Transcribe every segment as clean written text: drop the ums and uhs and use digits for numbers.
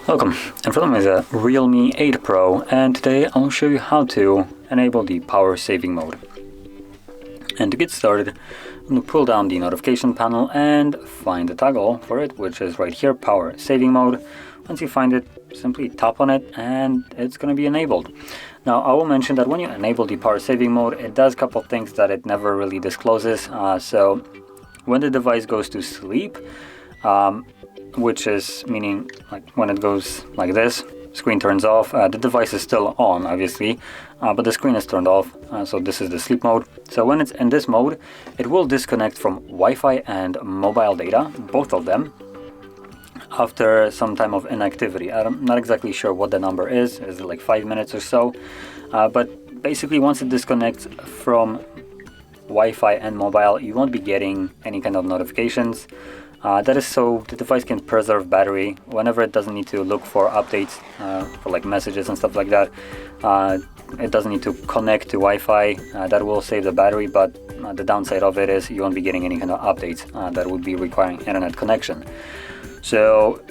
Welcome, in front of me is a Realme 8 Pro, and today I'll show you how to enable the power saving mode. And to get started, I'm going to pull down the notification panel and find the toggle for it, which is right here, power saving mode. Once you find it, simply tap on it and it's going to be enabled. Now I will mention that when you enable the power saving mode, it does a couple things that it never really discloses. So when the device goes to sleep, which is meaning like when it goes like this, screen turns off, the device is still on obviously, but the screen is turned off, so this is the sleep mode. So when it's in this mode, it will disconnect from Wi-Fi and mobile data, both of them, after some time of inactivity. I'm not exactly sure what the number is it like 5 minutes or so, but basically once it disconnects from Wi-Fi and mobile, you won't be getting any kind of notifications. That is so the device can preserve battery whenever it doesn't need to look for updates for like messages and stuff like that. It doesn't need to connect to Wi-Fi. That will save the battery, but the downside of it is you won't be getting any kind of updates that would be requiring internet connection. So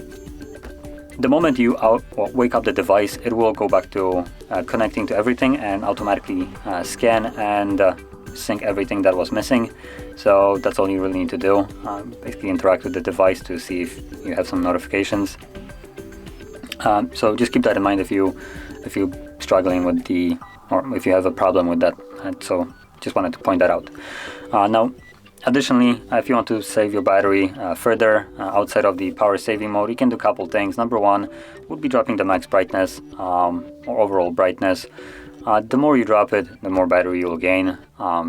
the moment you wake up the device, it will go back to connecting to everything and automatically scan and sync everything that was missing. So that's all you really need to do. Basically interact with the device to see if you have some notifications. So just keep that in mind if you're struggling with or if you have a problem with that. So just wanted to point that out. Now additionally, if you want to save your battery further outside of the power saving mode, you can do a couple things. Number one would be dropping the max brightness or overall brightness. The more you drop it, the more battery you'll gain.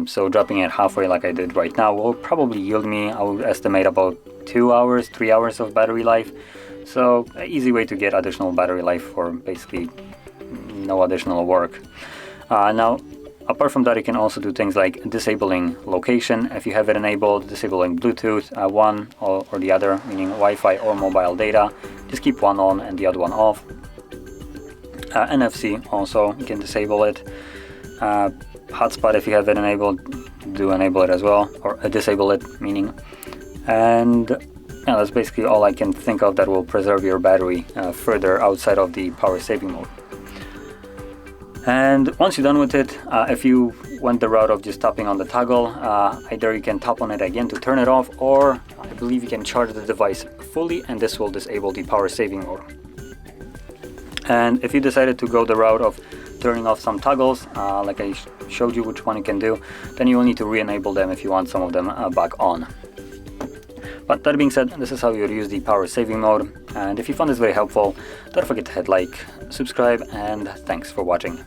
So dropping it halfway like I did right now will probably yield me, I would estimate, about 2 hours, 3 hours of battery life. So an easy way to get additional battery life for basically no additional work. Now, apart from that, you can also do things like disabling location. If you have it enabled, disabling Bluetooth, one or the other, meaning Wi-Fi or mobile data. Just keep one on and the other one off. NFC also, you can disable it. Hotspot, if you have it enabled, do enable it as well, or disable it, meaning. And yeah, that's basically all I can think of that will preserve your battery further outside of the power saving mode. And once you're done with it, if you went the route of just tapping on the toggle, either you can tap on it again to turn it off, or I believe you can charge the device fully and this will disable the power saving mode. And if you decided to go the route of turning off some toggles, like I showed you which one you can do, then you will need to re-enable them if you want some of them back on. But that being said, this is how you would use the power saving mode. And if you found this very helpful, don't forget to hit like, subscribe, and thanks for watching.